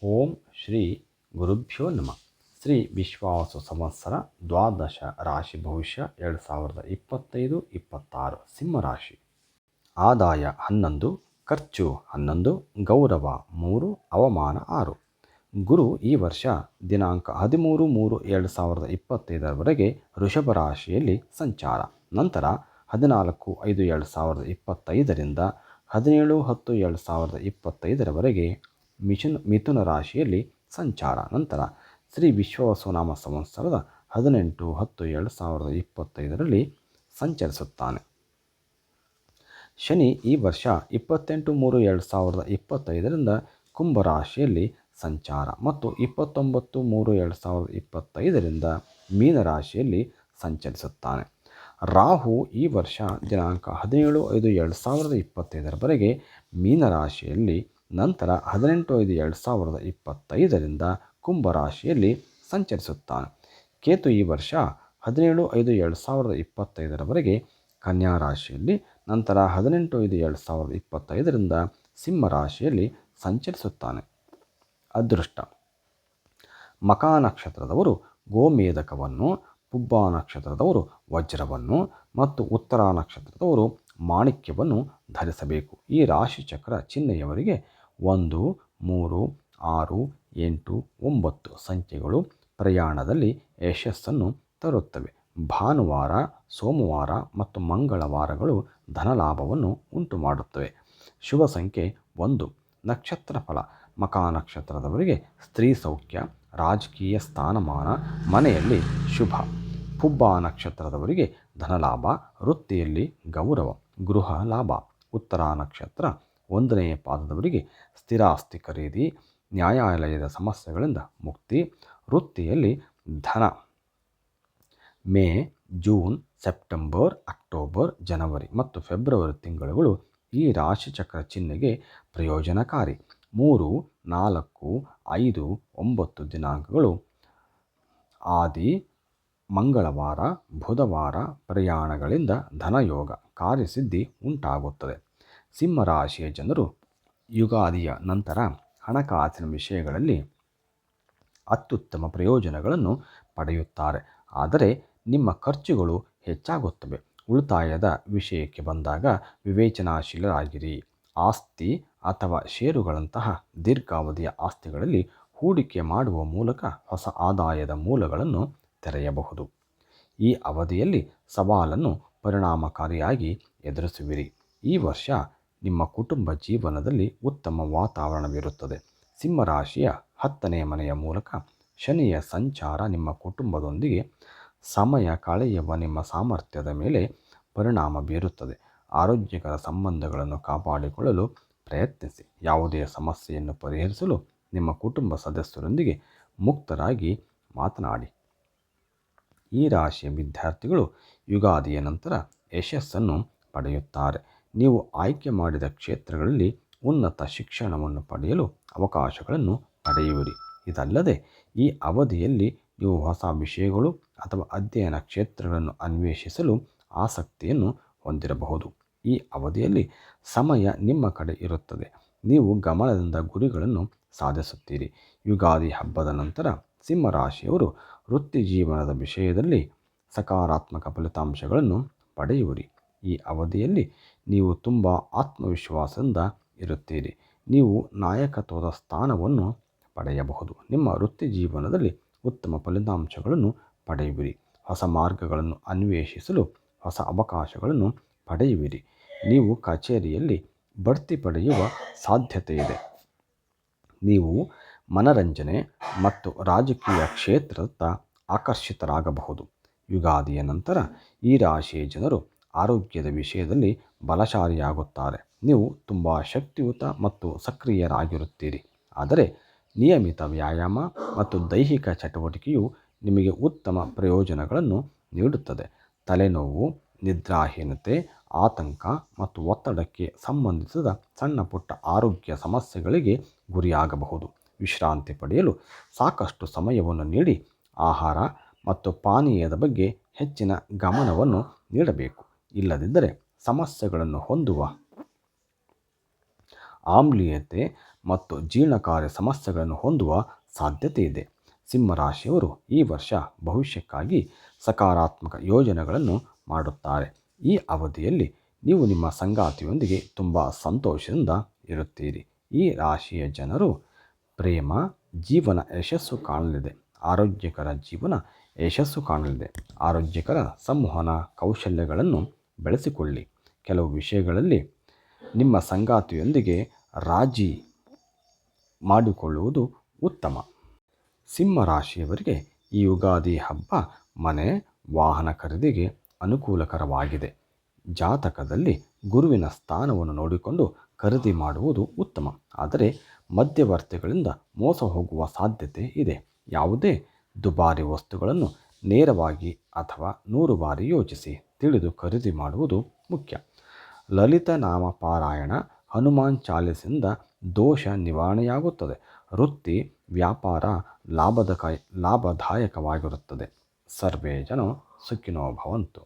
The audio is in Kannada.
ಓಂ ಶ್ರೀ ಗುರುಭ್ಯೋ ನಮಃ. ಶ್ರೀ ವಿಶ್ವಾವಸು ಸಂವತ್ಸರ ದ್ವಾದಶ ರಾಶಿ ಭವಿಷ್ಯ 2025-26 ಸಿಂಹರಾಶಿ. ಆದಾಯ 11, ಖರ್ಚು 11, ಗೌರವ 3, ಅವಮಾನ 6. ಗುರು ಈ ವರ್ಷ ದಿನಾಂಕ 13-3-2025 ವೃಷಭ ರಾಶಿಯಲ್ಲಿ ಸಂಚಾರ. ನಂತರ 14-5-2025 17-10-2025 ಮಿಥುನ ರಾಶಿಯಲ್ಲಿ ಸಂಚಾರ. ನಂತರ ಶ್ರೀ ವಿಶ್ವಾವಸುನಾಮ ಸಂವತ್ಸರದ 18-10-2025 ಸಂಚರಿಸುತ್ತಾನೆ. ಶನಿ ಈ ವರ್ಷ 28-3-2025 ಕುಂಭರಾಶಿಯಲ್ಲಿ ಸಂಚಾರ ಮತ್ತು 29-3-2025 ಮೀನರಾಶಿಯಲ್ಲಿ ಸಂಚರಿಸುತ್ತಾನೆ. ರಾಹು ಈ ವರ್ಷ ದಿನಾಂಕ 17-5-2025 ಮೀನರಾಶಿಯಲ್ಲಿ, ನಂತರ 18-5-2025 ಕುಂಭರಾಶಿಯಲ್ಲಿ ಸಂಚರಿಸುತ್ತಾನೆ. ಕೇತು ಈ ವರ್ಷ 17-5-2025 ಕನ್ಯಾ ರಾಶಿಯಲ್ಲಿ, ನಂತರ 18-5-2025 ಸಿಂಹರಾಶಿಯಲ್ಲಿ ಸಂಚರಿಸುತ್ತಾನೆ. ಅದೃಷ್ಟ: ಮಖ ನಕ್ಷತ್ರದವರು ಗೋಮೇಧಕವನ್ನು, ಪುಬ್ಬ ನಕ್ಷತ್ರದವರು ವಜ್ರವನ್ನು ಮತ್ತು ಉತ್ತರ ನಕ್ಷತ್ರದವರು ಮಾಣಿಕ್ಯವನ್ನು ಧರಿಸಬೇಕು. ಈ ರಾಶಿಚಕ್ರ ಚಿಹ್ನೆಯವರಿಗೆ 1, 3, 6, 8, 9 ಸಂಖ್ಯೆಗಳು ಪ್ರಯಾಣದಲ್ಲಿ ಯಶಸ್ಸನ್ನು ತರುತ್ತವೆ. ಭಾನುವಾರ, ಸೋಮವಾರ ಮತ್ತು ಮಂಗಳವಾರಗಳು ಧನಲಾಭವನ್ನು ಉಂಟು ಮಾಡುತ್ತವೆ. ಶುಭ ಸಂಖ್ಯೆ 1. ನಕ್ಷತ್ರ ಫಲ: ಮಖ ನಕ್ಷತ್ರದವರಿಗೆ ಸ್ತ್ರೀ ಸೌಖ್ಯ, ರಾಜಕೀಯ ಸ್ಥಾನಮಾನ, ಮನೆಯಲ್ಲಿ ಶುಭ. ಪುಬ್ಬ ನಕ್ಷತ್ರದವರಿಗೆ ಧನಲಾಭ, ವೃತ್ತಿಯಲ್ಲಿ ಗೌರವ, ಗೃಹ ಲಾಭ. ಉತ್ತರ ನಕ್ಷತ್ರ 1ನೇ ಪಾದದವರಿಗೆ ಸ್ಥಿರಾಸ್ತಿ ಖರೀದಿ, ನ್ಯಾಯಾಲಯದ ಸಮಸ್ಯೆಗಳಿಂದ ಮುಕ್ತಿ, ವೃತ್ತಿಯಲ್ಲಿ ಧನ. ಮೇ, ಜೂನ್, ಸೆಪ್ಟೆಂಬರ್, ಅಕ್ಟೋಬರ್, ಜನವರಿ ಮತ್ತು ಫೆಬ್ರವರಿ ತಿಂಗಳುಗಳು ಈ ರಾಶಿಚಕ್ರ ಚಿಹ್ನೆಗೆ ಪ್ರಯೋಜನಕಾರಿ. 3, 4, 5, 9 ದಿನಾಂಕಗಳು ಆದಿ ಮಂಗಳವಾರ, ಬುಧವಾರ ಪ್ರಯಾಣಗಳಿಂದ ಧನಯೋಗ, ಕಾರ್ಯಸಿದ್ಧಿ ಉಂಟಾಗುತ್ತದೆ. ಸಿಂಹರಾಶಿಯ ಜನರು ಯುಗಾದಿಯ ನಂತರ ಹಣಕಾಸಿನ ವಿಷಯಗಳಲ್ಲಿ ಅತ್ಯುತ್ತಮ ಪ್ರಯೋಜನಗಳನ್ನು ಪಡೆಯುತ್ತಾರೆ. ಆದರೆ ನಿಮ್ಮ ಖರ್ಚುಗಳು ಹೆಚ್ಚಾಗುತ್ತವೆ. ಉಳಿತಾಯದ ವಿಷಯಕ್ಕೆ ಬಂದಾಗ ವಿವೇಚನಾಶೀಲರಾಗಿರಿ. ಆಸ್ತಿ ಅಥವಾ ಷೇರುಗಳಂತಹ ದೀರ್ಘಾವಧಿಯ ಆಸ್ತಿಗಳಲ್ಲಿ ಹೂಡಿಕೆ ಮಾಡುವ ಮೂಲಕ ಹೊಸ ಆದಾಯದ ಮೂಲಗಳನ್ನು ತೆರೆಯಬಹುದು. ಈ ಅವಧಿಯಲ್ಲಿ ಸವಾಲನ್ನು ಪರಿಣಾಮಕಾರಿಯಾಗಿ ಎದುರಿಸುವಿರಿ. ಈ ವರ್ಷ ನಿಮ್ಮ ಕುಟುಂಬ ಜೀವನದಲ್ಲಿ ಉತ್ತಮ ವಾತಾವರಣವಿರುತ್ತದೆ. ಸಿಂಹರಾಶಿಯ 10ನೇ ಮನೆಯ ಮೂಲಕ ಶನಿಯ ಸಂಚಾರ ನಿಮ್ಮ ಕುಟುಂಬದೊಂದಿಗೆ ಸಮಯ ಕಳೆಯುವ ನಿಮ್ಮ ಸಾಮರ್ಥ್ಯದ ಮೇಲೆ ಪರಿಣಾಮ ಬೀರುತ್ತದೆ. ಆರೋಗ್ಯಕರ ಸಂಬಂಧಗಳನ್ನು ಕಾಪಾಡಿಕೊಳ್ಳಲು ಪ್ರಯತ್ನಿಸಿ. ಯಾವುದೇ ಸಮಸ್ಯೆಯನ್ನು ಪರಿಹರಿಸಲು ನಿಮ್ಮ ಕುಟುಂಬ ಸದಸ್ಯರೊಂದಿಗೆ ಮುಕ್ತರಾಗಿ ಮಾತನಾಡಿ. ಈ ರಾಶಿಯ ವಿದ್ಯಾರ್ಥಿಗಳು ಯುಗಾದಿಯ ನಂತರ ಯಶಸ್ಸನ್ನು ಪಡೆಯುತ್ತಾರೆ. ನೀವು ಆಯ್ಕೆ ಮಾಡಿದ ಕ್ಷೇತ್ರಗಳಲ್ಲಿ ಉನ್ನತ ಶಿಕ್ಷಣವನ್ನು ಪಡೆಯಲು ಅವಕಾಶಗಳನ್ನು ಪಡೆಯುವಿರಿ. ಇದಲ್ಲದೆ ಈ ಅವಧಿಯಲ್ಲಿ ನೀವು ಹೊಸ ವಿಷಯಗಳು ಅಥವಾ ಅಧ್ಯಯನ ಕ್ಷೇತ್ರಗಳನ್ನು ಅನ್ವೇಷಿಸಲು ಆಸಕ್ತಿಯನ್ನು ಹೊಂದಿರಬಹುದು. ಈ ಅವಧಿಯಲ್ಲಿ ಸಮಯ ನಿಮ್ಮ ಕಡೆ ಇರುತ್ತದೆ. ನೀವು ಗಮನದಿಂದ ಗುರಿಗಳನ್ನು ಸಾಧಿಸುತ್ತೀರಿ. ಯುಗಾದಿ ಹಬ್ಬದ ನಂತರ ಸಿಂಹರಾಶಿಯವರು ವೃತ್ತಿ ಜೀವನದ ವಿಷಯದಲ್ಲಿ ಸಕಾರಾತ್ಮಕ ಫಲಿತಾಂಶಗಳನ್ನು ಪಡೆಯುವಿರಿ. ಈ ಅವಧಿಯಲ್ಲಿ ನೀವು ತುಂಬ ಆತ್ಮವಿಶ್ವಾಸದಿಂದ ಇರುತ್ತೀರಿ. ನೀವು ನಾಯಕತ್ವದ ಸ್ಥಾನವನ್ನು ಪಡೆಯಬಹುದು. ನಿಮ್ಮ ವೃತ್ತಿ ಜೀವನದಲ್ಲಿ ಉತ್ತಮ ಫಲಿತಾಂಶಗಳನ್ನು ಪಡೆಯುವಿರಿ. ಹೊಸ ಮಾರ್ಗಗಳನ್ನು ಅನ್ವೇಷಿಸಲು ಹೊಸ ಅವಕಾಶಗಳನ್ನು ಪಡೆಯುವಿರಿ. ನೀವು ಕಚೇರಿಯಲ್ಲಿ ಬಡ್ತಿ ಪಡೆಯುವ ಸಾಧ್ಯತೆಯಿದೆ. ನೀವು ಮನರಂಜನೆ ಮತ್ತು ರಾಜಕೀಯ ಕ್ಷೇತ್ರದತ್ತ ಆಕರ್ಷಿತರಾಗಬಹುದು. ಯುಗಾದಿಯ ನಂತರ ಈ ರಾಶಿಯ ಜನರು ಆರೋಗ್ಯದ ವಿಷಯದಲ್ಲಿ ಬಲಶಾಲಿಯಾಗುತ್ತಾರೆ. ನೀವು ತುಂಬ ಶಕ್ತಿಯುತ ಮತ್ತು ಸಕ್ರಿಯರಾಗಿರುತ್ತೀರಿ. ಆದರೆ ನಿಯಮಿತ ವ್ಯಾಯಾಮ ಮತ್ತು ದೈಹಿಕ ಚಟುವಟಿಕೆಯು ನಿಮಗೆ ಉತ್ತಮ ಪ್ರಯೋಜನಗಳನ್ನು ನೀಡುತ್ತದೆ. ತಲೆನೋವು, ನಿದ್ರಾಹೀನತೆ, ಆತಂಕ ಮತ್ತು ಒತ್ತಡಕ್ಕೆ ಸಂಬಂಧಿಸಿದ ಸಣ್ಣ ಪುಟ್ಟ ಆರೋಗ್ಯ ಸಮಸ್ಯೆಗಳಿಗೆ ಗುರಿಯಾಗಬಹುದು. ವಿಶ್ರಾಂತಿ ಪಡೆಯಲು ಸಾಕಷ್ಟು ಸಮಯವನ್ನು ನೀಡಿ. ಆಹಾರ ಮತ್ತು ಪಾನೀಯದ ಬಗ್ಗೆ ಹೆಚ್ಚಿನ ಗಮನವನ್ನು ನೀಡಬೇಕು. ಇಲ್ಲದಿದ್ದರೆ ಸಮಸ್ಯೆಗಳನ್ನು ಹೊಂದುವ ಆಮ್ಲೀಯತೆ ಮತ್ತು ಜೀರ್ಣಕಾರಿ ಸಮಸ್ಯೆಗಳನ್ನು ಹೊಂದುವ ಸಾಧ್ಯತೆ ಇದೆ. ಸಿಂಹರಾಶಿಯವರು ಈ ವರ್ಷ ಭವಿಷ್ಯಕ್ಕಾಗಿ ಸಕಾರಾತ್ಮಕ ಯೋಜನೆಗಳನ್ನು ಮಾಡುತ್ತಾರೆ. ಈ ಅವಧಿಯಲ್ಲಿ ನೀವು ನಿಮ್ಮ ಸಂಗಾತಿಯೊಂದಿಗೆ ತುಂಬ ಸಂತೋಷದಿಂದ ಇರುತ್ತೀರಿ. ಈ ರಾಶಿಯ ಜನರು ಪ್ರೇಮ ಜೀವನ ಯಶಸ್ಸು ಕಾಣಲಿದೆ. ಆರೋಗ್ಯಕರ ಜೀವನ ಯಶಸ್ಸು ಕಾಣಲಿದೆ. ಆರೋಗ್ಯಕರ ಸಂವಹನ ಕೌಶಲ್ಯಗಳನ್ನು ಬೆಳೆಸಿಕೊಳ್ಳಿ. ಕೆಲವು ವಿಷಯಗಳಲ್ಲಿ ನಿಮ್ಮ ಸಂಗಾತಿಯೊಂದಿಗೆ ರಾಜಿ ಮಾಡಿಕೊಳ್ಳುವುದು ಉತ್ತಮ. ಸಿಂಹರಾಶಿಯವರಿಗೆ ಈ ಯುಗಾದಿ ಹಬ್ಬ ಮನೆ ವಾಹನ ಖರೀದಿಗೆ ಅನುಕೂಲಕರವಾಗಿದೆ. ಜಾತಕದಲ್ಲಿ ಗುರುವಿನ ಸ್ಥಾನವನ್ನು ನೋಡಿಕೊಂಡು ಖರೀದಿ ಮಾಡುವುದು ಉತ್ತಮ. ಆದರೆ ಮಧ್ಯವರ್ತಿಗಳಿಂದ ಮೋಸ ಹೋಗುವ ಸಾಧ್ಯತೆ ಇದೆ. ಯಾವುದೇ ದುಬಾರಿ ವಸ್ತುಗಳನ್ನು ನೇರವಾಗಿ ಅಥವಾ 100 ಬಾರಿ ಯೋಚಿಸಿ ತಿಳಿದು ಖರೀದಿ ಮಾಡುವುದು ಮುಖ್ಯ. ಲಲಿತ ನಾಮ ಪಾರಾಯಣ ಹನುಮಾನ್ ಚಾಲಿಸಿಂದ ದೋಷ ನಿವಾರಣೆಯಾಗುತ್ತದೆ. ವೃತ್ತಿ ವ್ಯಾಪಾರ ಲಾಭದಾಯಕವಾಗಿರುತ್ತದೆ. ಸರ್ವೇ ಜನ ಸುಖಿನೋ ಭವಂತು.